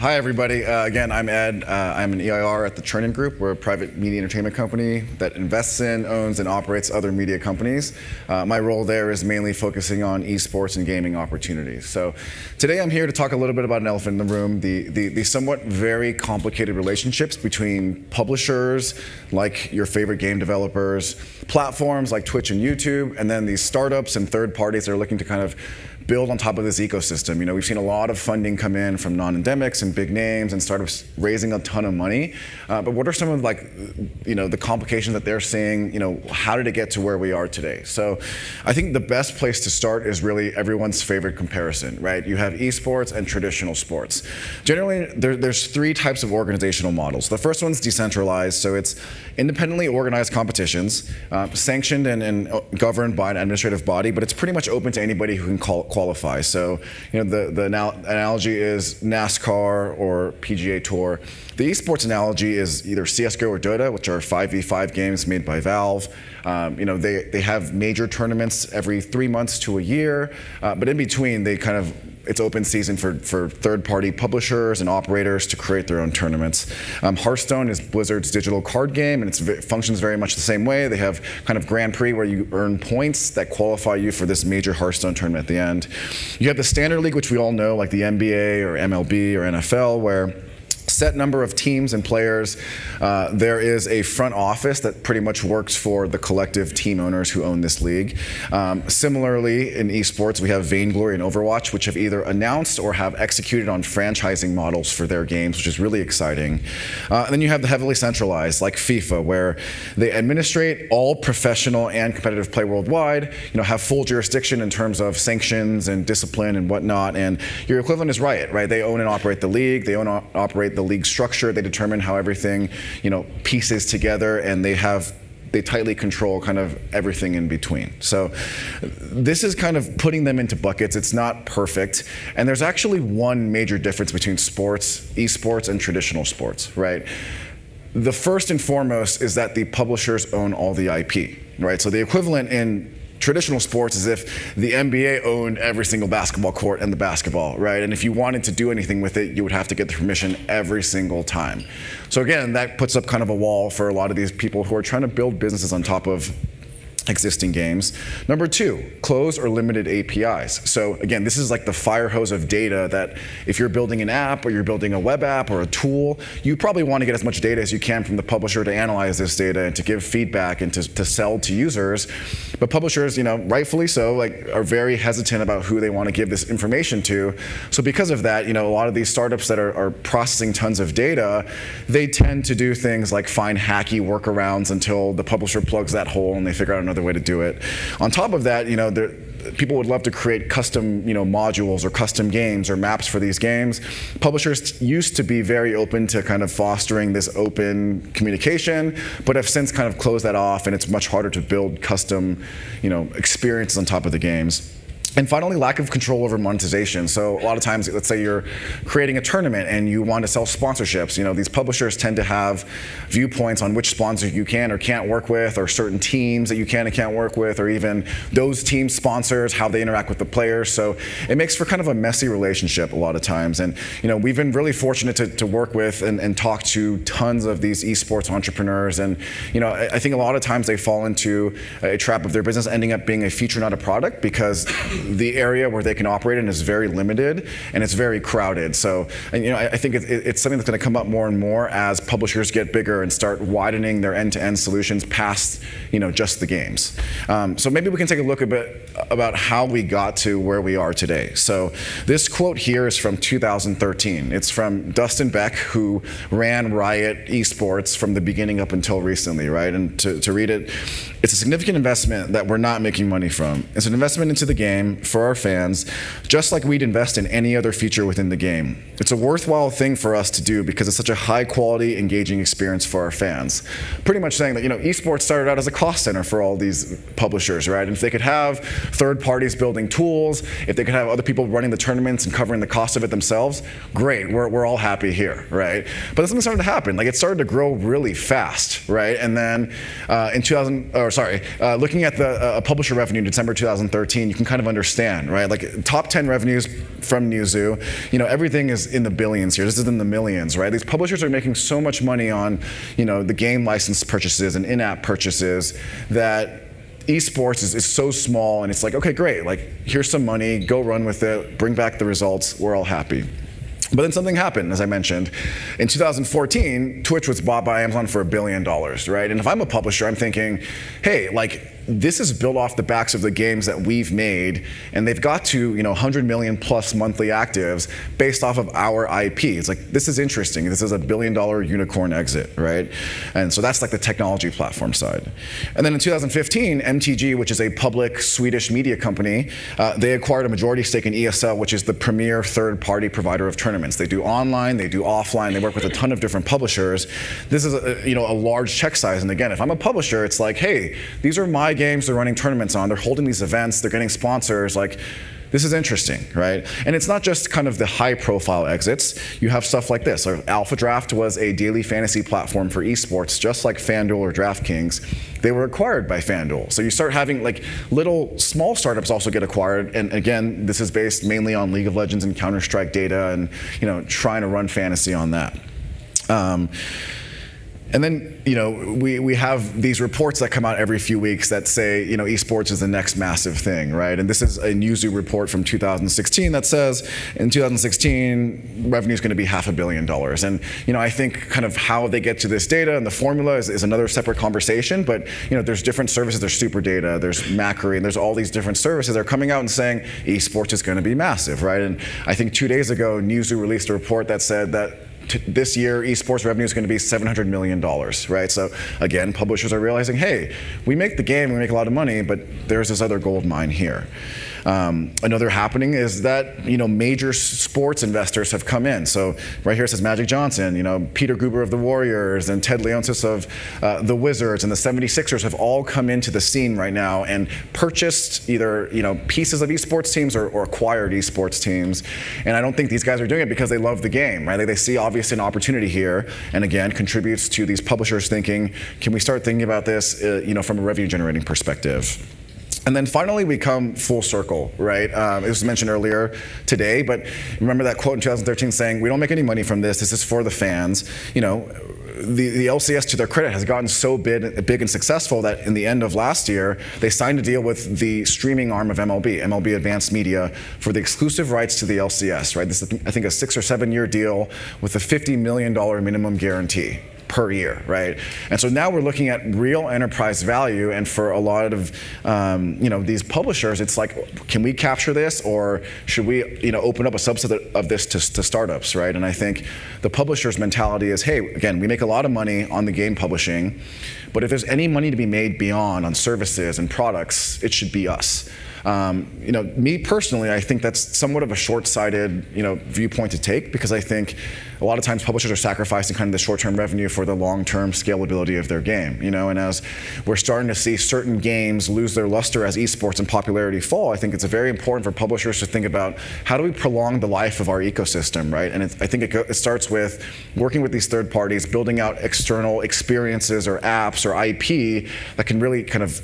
Hi, everybody. Again, I'm Ed. I'm an EIR at the Chernin Group. We're a private media entertainment company that invests in, owns, and operates other media companies. My role there is mainly focusing on esports and gaming opportunities. So today I'm here to talk a little bit about an elephant in the room, the somewhat very complicated relationships between publishers, like your favorite game developers, platforms like Twitch and YouTube, and then these startups and third parties that are looking to kind of build on top of this ecosystem. You know, we've seen a lot of funding come in from non-endemics and big names and startups raising a ton of money. But what are some of the complications that they're seeing? You know, how did it get to where we are today? So I think the best place to start is really everyone's favorite comparison, right? You have esports and traditional sports. Generally, there's three types of organizational models. The first one's decentralized, so it's independently organized competitions, sanctioned and governed by an administrative body, but it's pretty much open to anybody who can qualify. So, you know, the analogy is NASCAR or PGA Tour. The esports analogy is either CS:GO or Dota, which are 5v5 games made by Valve. You know, they have major tournaments every 3 months to a year, but in between, it's open season for third-party publishers and operators to create their own tournaments. Hearthstone is Blizzard's digital card game, and it functions very much the same way. They have kind of Grand Prix where you earn points that qualify you for this major Hearthstone tournament at the end. You have the Standard League, which we all know, like the NBA or MLB or NFL, where set number of teams and players. There is a front office that pretty much works for the collective team owners who own this league. Similarly, in esports, we have Vainglory and Overwatch, which have either announced or have executed on franchising models for their games, which is really exciting. And then you have the heavily centralized, like FIFA, where they administrate all professional and competitive play worldwide, you know, have full jurisdiction in terms of sanctions and discipline and whatnot. And your equivalent is Riot, right? They own and operate the league. They own and operate the league structure. They determine how everything, you know, pieces together, and they tightly control kind of everything in between. So this is kind of putting them into buckets. It's not perfect. And there's actually one major difference between sports, esports, and traditional sports, right? The first and foremost is that the publishers own all the IP, right? So the equivalent in traditional sports is if the NBA owned every single basketball court and the basketball, right? And if you wanted to do anything with it, you would have to get the permission every single time. So again, that puts up kind of a wall for a lot of these people who are trying to build businesses on top of existing games. Number two, closed or limited APIs. So again, this is like the fire hose of data that if you're building an app or you're building a web app or a tool, you probably want to get as much data as you can from the publisher to analyze this data and to give feedback and to sell to users. But publishers, you know, rightfully so, like, are very hesitant about who they want to give this information to. So because of that, you know, a lot of these startups that are processing tons of data, they tend to do things like find hacky workarounds until the publisher plugs that hole and they figure out another way to do it. On top of that, you know, people would love to create custom, you know, modules or custom games or maps for these games. Publishers used to be very open to kind of fostering this open communication, but have since kind of closed that off, and it's much harder to build custom, you know, experiences on top of the games. And finally, lack of control over monetization. So a lot of times, let's say you're creating a tournament and you want to sell sponsorships. You know, these publishers tend to have viewpoints on which sponsors you can or can't work with, or certain teams that you can and can't work with, or even those team sponsors, how they interact with the players. So it makes for kind of a messy relationship a lot of times. And you know, we've been really fortunate to work with and talk to tons of these esports entrepreneurs. And you know, I think a lot of times they fall into a trap of their business ending up being a feature, not a product, because the area where they can operate in is very limited and it's very crowded. So, and, you know, I think it's something that's going to come up more and more as publishers get bigger and start widening their end-to-end solutions past, you know, just the games. So maybe we can take a look a bit about how we got to where we are today. So this quote here is from 2013. It's from Dustin Beck, who ran Riot Esports from the beginning up until recently, right? And to read it, it's a significant investment that we're not making money from. It's an investment into the game for our fans, just like we'd invest in any other feature within the game. It's a worthwhile thing for us to do because it's such a high quality, engaging experience for our fans. Pretty much saying that, you know, esports started out as a cost center for all these publishers, right? And if they could have third parties building tools, if they could have other people running the tournaments and covering the cost of it themselves, great, we're all happy here, right? But then something started to happen. Like, it started to grow really fast, right? And then looking at the publisher revenue in December 2013, you can kind of understand understand, right? Like top 10 revenues from Newzoo, everything is in the billions here. This is in the millions, right? These publishers are making so much money on, the game license purchases and in-app purchases that esports is so small, and it's like, okay, great, like here's some money, go run with it, bring back the results, we're all happy. But then something happened, as I mentioned. In 2014, Twitch was bought by Amazon for $1 billion, right? And if I'm a publisher, I'm thinking, hey, like, this is built off the backs of the games that we've made, and they've got to 100 million plus monthly actives based off of our IP. It's like, this is interesting. This is $1 billion unicorn exit, right? And so that's like the technology platform side. And then in 2015, MTG, which is a public Swedish media company, they acquired a majority stake in ESL, which is the premier third-party provider of tournaments. They do online, they do offline, they work with a ton of different publishers. This is a large check size, and again, if I'm a publisher, it's like, hey, these are my games they're running tournaments on, they're holding these events, they're getting sponsors, like, this is interesting, right? And it's not just kind of the high profile exits, you have stuff like this. Alpha Draft was a daily fantasy platform for esports, just like FanDuel or DraftKings. They were acquired by FanDuel. So you start having like little small startups also get acquired, and again, this is based mainly on League of Legends and Counter-Strike data and trying to run fantasy on that. And then, we have these reports that come out every few weeks that say, esports is the next massive thing, right? And this is a Newzoo report from 2016 that says, in 2016, revenue is going to be $500 million. And, I think kind of how they get to this data and the formula is another separate conversation, but, there's different services, there's Super Data, there's Macquarie, and there's all these different services that are coming out and saying, esports is going to be massive, right? And I think 2 days ago, Newzoo released a report that said that this year, esports revenue is going to be $700 million, right? So again, publishers are realizing, hey, we make the game, we make a lot of money, but there's this other gold mine here. Another happening is that major sports investors have come in. So right here it says Magic Johnson, Peter Guber of the Warriors, and Ted Leonsis of the Wizards, and the 76ers have all come into the scene right now and purchased either pieces of esports teams or acquired esports teams. And I don't think these guys are doing it because they love the game, right? They see obviously an opportunity here, and again contributes to these publishers thinking, can we start thinking about this, from a revenue generating perspective? And then finally, we come full circle, right? It was mentioned earlier today, but remember that quote in 2013 saying, we don't make any money from this, this is for the fans. The LCS, to their credit, has gotten so big and successful that in the end of last year, they signed a deal with the streaming arm of MLB Advanced Media, for the exclusive rights to the LCS, right? This is, I think, a 6 or 7 year deal with a $50 million minimum guarantee per year, right? And so now we're looking at real enterprise value, and for a lot of these publishers, it's like, can we capture this, or should we open up a subset of this to startups, right? And I think the publisher's mentality is, hey, again, we make a lot of money on the game publishing, but if there's any money to be made beyond on services and products, it should be us. Me personally, I think that's somewhat of a short-sighted, viewpoint to take, because I think a lot of times publishers are sacrificing kind of the short-term revenue for the long-term scalability of their game, and as we're starting to see certain games lose their luster as esports and popularity fall, I think it's very important for publishers to think about, how do we prolong the life of our ecosystem, right? And I think it starts with working with these third parties, building out external experiences or apps or IP that can really kind of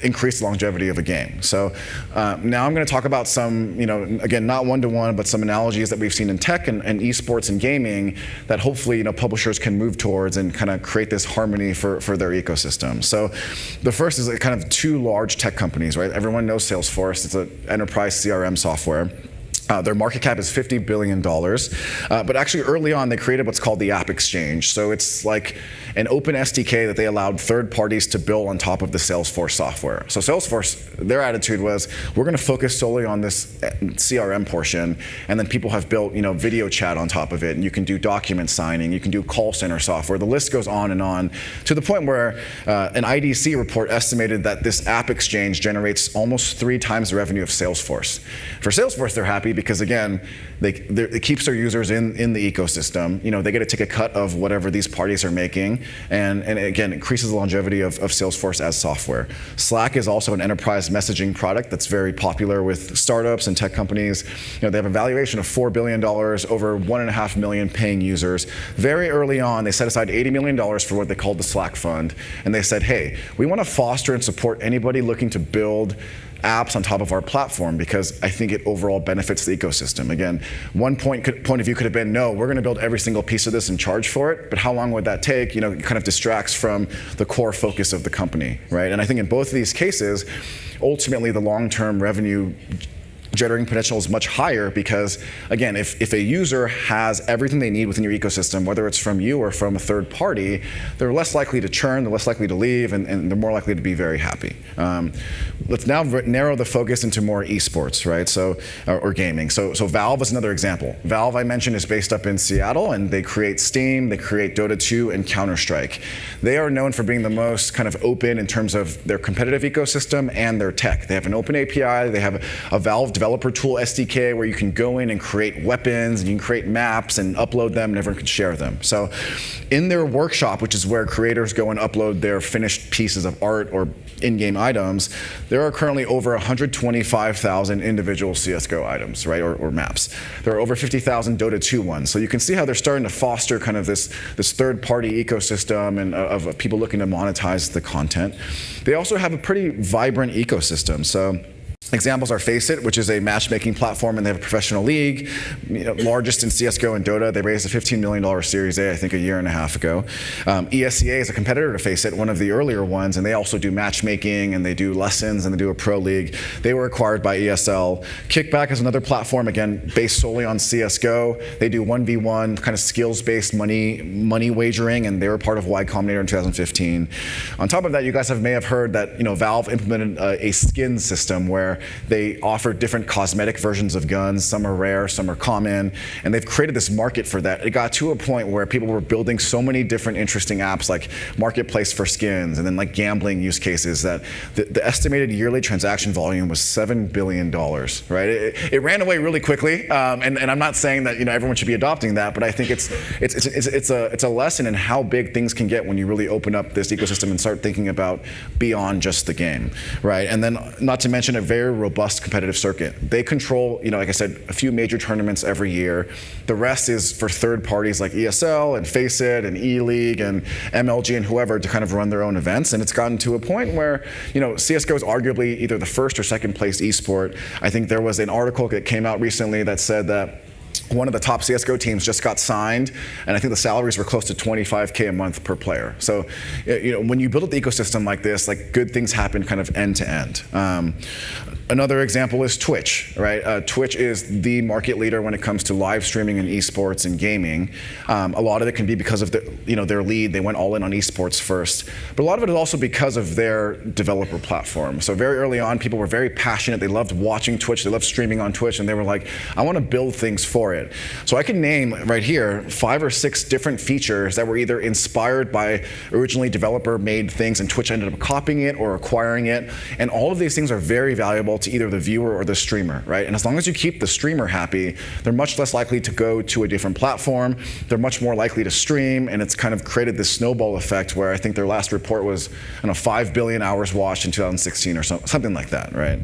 increase the longevity of a game. So now I'm going to talk about some, again, not one-to-one, but some analogies that we've seen in tech and esports and gaming that hopefully, publishers can move towards and kind of create this harmony for their ecosystem. So the first is kind of 2 large tech companies, right? Everyone knows Salesforce. It's an enterprise CRM software. Their market cap is $50 billion, but actually early on they created what's called the App Exchange. So it's like an open SDK that they allowed third parties to build on top of the Salesforce software. So Salesforce, their attitude was, we're going to focus solely on this CRM portion, and then people have built video chat on top of it, and you can do document signing, you can do call center software. The list goes on, to the point where an IDC report estimated that this App Exchange generates almost 3 times the revenue of Salesforce. For Salesforce, they're happy because, again, it keeps their users in the ecosystem. They get to take a cut of whatever these parties are making, and again, increases the longevity of Salesforce as software. Slack is also an enterprise messaging product that's very popular with startups and tech companies. They have a valuation of $4 billion, over 1.5 million paying users. Very early on, they set aside $80 million for what they called the Slack Fund, and they said, hey, we want to foster and support anybody looking to build apps on top of our platform because I think it overall benefits the ecosystem. Again, one point of view could have been, no, we're going to build every single piece of this and charge for it, but how long would that take? It kind of distracts from the core focus of the company, right? And I think in both of these cases, ultimately the long-term revenue generating potential is much higher because, again, if a user has everything they need within your ecosystem, whether it's from you or from a third party, they're less likely to churn, they're less likely to leave, and they're more likely to be very happy. Let's now narrow the focus into more esports, right? Or gaming. So Valve is another example. Valve, I mentioned, is based up in Seattle, and they create Steam, they create Dota 2, and Counter-Strike. They are known for being the most kind of open in terms of their competitive ecosystem and their tech. They have an open API, they have a Valve developer tool SDK where you can go in and create weapons and you can create maps and upload them and everyone can share them. So in their workshop, which is where creators go and upload their finished pieces of art or in-game items, there are currently over 125,000 individual CSGO items, right, or maps. There are over 50,000 Dota 2 ones. So you can see how they're starting to foster kind of this third-party ecosystem and of people looking to monetize the content. They also have a pretty vibrant ecosystem. So examples are Faceit, which is a matchmaking platform, and they have a professional league, largest in CSGO and Dota. They raised a $15 million Series A, I think, a year and a half ago. ESEA is a competitor to Faceit, one of the earlier ones, and they also do matchmaking, and they do lessons, and they do a pro league. They were acquired by ESL. Kickback is another platform, again, based solely on CSGO. They do 1v1, kind of skills-based money wagering, and they were part of Y Combinator in 2015. On top of that, you guys may have heard that Valve implemented a skin system where they offer different cosmetic versions of guns. Some are rare, some are common, and they've created this market for that. It got to a point where people were building so many different interesting apps like Marketplace for skins and then like gambling use cases that the estimated yearly transaction volume was $7 billion, right? It ran away really quickly, and I'm not saying that everyone should be adopting that, but I think it's a lesson in how big things can get when you really open up this ecosystem and start thinking about beyond just the game, right? And then not to mention a very robust competitive circuit. They control, like I said, a few major tournaments every year. The rest is for third parties like ESL and Faceit and E-League and MLG and whoever to kind of run their own events. And it's gotten to a point where, CSGO is arguably either the first or second place esport. I think there was an article that came out recently that said that one of the top CSGO teams just got signed, and I think the salaries were close to $25K a month per player. So, when you build up the ecosystem like this, like good things happen kind of end to end. Another example is Twitch, right? Twitch is the market leader when it comes to live streaming and esports and gaming. A lot of it can be because of their lead. They went all in on esports first, but a lot of it is also because of their developer platform. So very early on, people were very passionate. They loved watching Twitch. They loved streaming on Twitch, and they were like, I want to build things for it. So I can name right here 5 or 6 different features that were either inspired by originally developer-made things, and Twitch ended up copying it or acquiring it. And all of these things are very valuable to either the viewer or the streamer, right? And as long as you keep the streamer happy, they're much less likely to go to a different platform. They're much more likely to stream, and it's kind of created this snowball effect where I think their last report was, 5 billion hours watched in 2016 or something like that, right?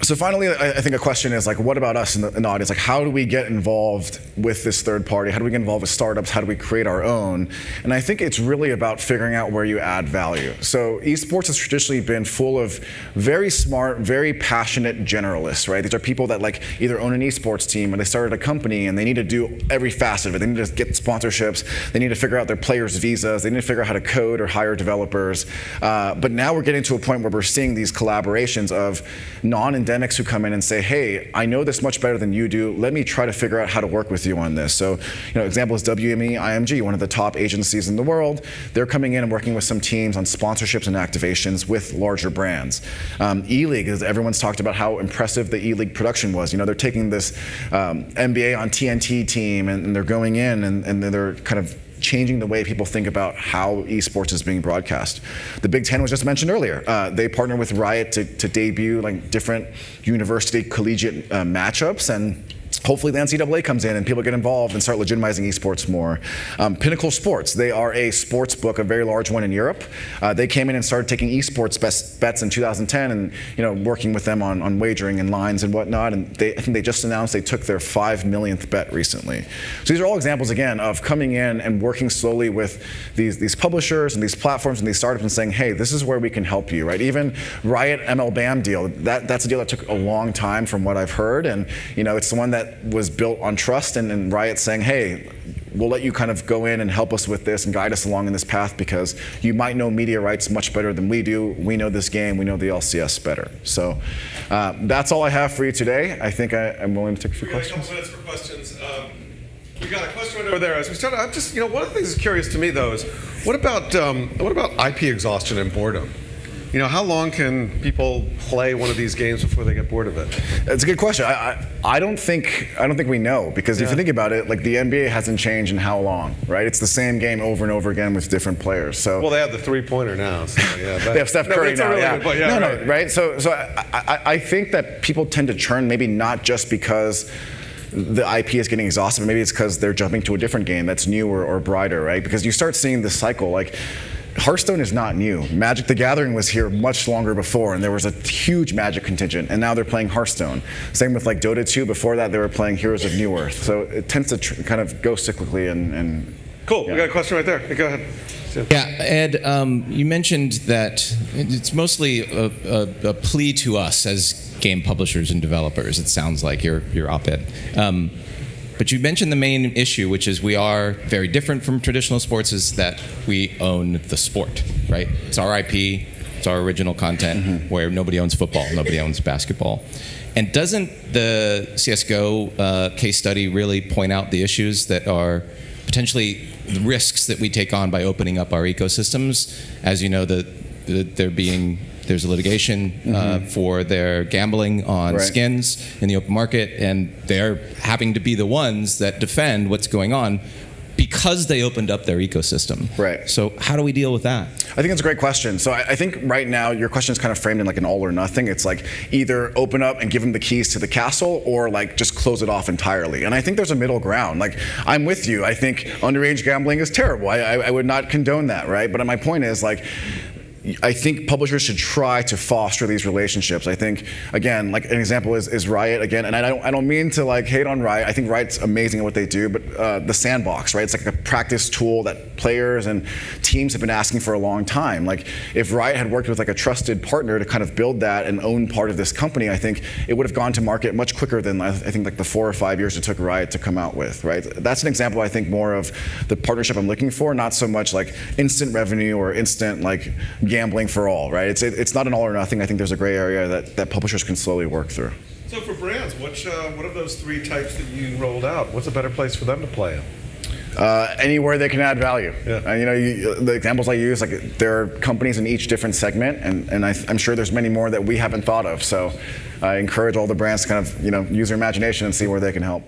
So finally, I think a question is like, what about us in the audience? Like, how do we get involved with this third party? How do we get involved with startups? How do we create our own? And I think it's really about figuring out where you add value. So esports has traditionally been full of very smart, very passionate generalists, right? These are people that like either own an esports team or they started a company and they need to do every facet of it. They need to get sponsorships. They need to figure out their players' visas. They need to figure out how to code or hire developers. But now we're getting to a point where we're seeing these collaborations of non-endemics who come in and say, hey, I know this much better than you do. Let me try to figure out how to work with you on this. So, example is WME IMG, one of the top agencies in the world. They're coming in and working with some teams on sponsorships and activations with larger brands. E-League, as everyone's talked about how impressive the E-League production was. They're taking this NBA on TNT team and they're going in and they're kind of changing the way people think about how esports is being broadcast. The Big Ten was just mentioned earlier. They partnered with Riot to debut like different university collegiate matchups, and hopefully the NCAA comes in and people get involved and start legitimizing esports more. Pinnacle Sports, they are a sports book, a very large one in Europe. They came in and started taking esports bets in 2010 and working with them on wagering and lines and whatnot. And I think they just announced they took their 5 millionth bet recently. So these are all examples, again, of coming in and working slowly with these publishers and these platforms and these startups and saying, hey, this is where we can help you, right? Even Riot ML BAM deal, that's a deal that took a long time from what I've heard. And it's the one that was built on trust and Riot saying, hey, we'll let you kind of go in and help us with this and guide us along in this path because you might know media rights much better than we do. We know this game, we know the LCS better. So that's all I have for you today. I think I'm willing to take a few questions. We got a couple minutes for questions. We got a question right over there. As we start, I'm just, one of the things that's curious to me though is, what about IP exhaustion and boredom? How long can people play one of these games before they get bored of it? That's a good question. I don't think we know because if you think about it, like the NBA hasn't changed in how long, right? It's the same game over and over again with different players. So well, they have the three-pointer now. So yeah, they have Steph Curry now. Really right. So I think that people tend to churn, maybe not just because the IP is getting exhausted, but maybe it's because they're jumping to a different game that's newer or brighter, right? Because you start seeing this cycle, like Hearthstone is not new. Magic the Gathering was here much longer before, and there was a huge Magic contingent, and now they're playing Hearthstone. Same with like Dota 2. Before that, they were playing Heroes of Newerth. So it tends to kind of go cyclically and cool. Yeah. We got a question right there. Hey, go ahead. Yeah, Ed, you mentioned that it's mostly a plea to us as game publishers and developers. It sounds like your op-ed. But you mentioned the main issue, which is we are very different from traditional sports, is that we own the sport, right? It's our IP, it's our original content, where nobody owns football, nobody owns basketball. And doesn't the CSGO case study really point out the issues that are potentially the risks that we take on by opening up our ecosystems? As you know, there's a litigation for their gambling on skins in the open market, and they're having to be the ones that defend what's going on because they opened up their ecosystem. Right. So how do we deal with that? I think it's a great question. So I think right now your question is kind of framed in like an all or nothing. It's like either open up and give them the keys to the castle or like just close it off entirely. And I think there's a middle ground. Like I'm with you. I think underage gambling is terrible. I would not condone that, right? But my point is like, I think publishers should try to foster these relationships. I think, again, like an example is Riot again, and I don't mean to like hate on Riot. I think Riot's amazing at what they do, but the sandbox, right? It's like a practice tool that players and teams have been asking for a long time. Like if Riot had worked with like a trusted partner to kind of build that and own part of this company, I think it would have gone to market much quicker than I think like the 4 or 5 years it took Riot to come out with, right? That's an example I think more of the partnership I'm looking for, not so much like instant revenue or instant like gambling for all, right? It's not an all or nothing. I think there's a gray area that publishers can slowly work through. So for brands, what of those 3 types that you rolled out, what's a better place for them to play in? Anywhere they can add value. Yeah. The examples I use, like there are companies in each different segment, and I'm sure there's many more that we haven't thought of. So I encourage all the brands to kind of use their imagination and see where they can help.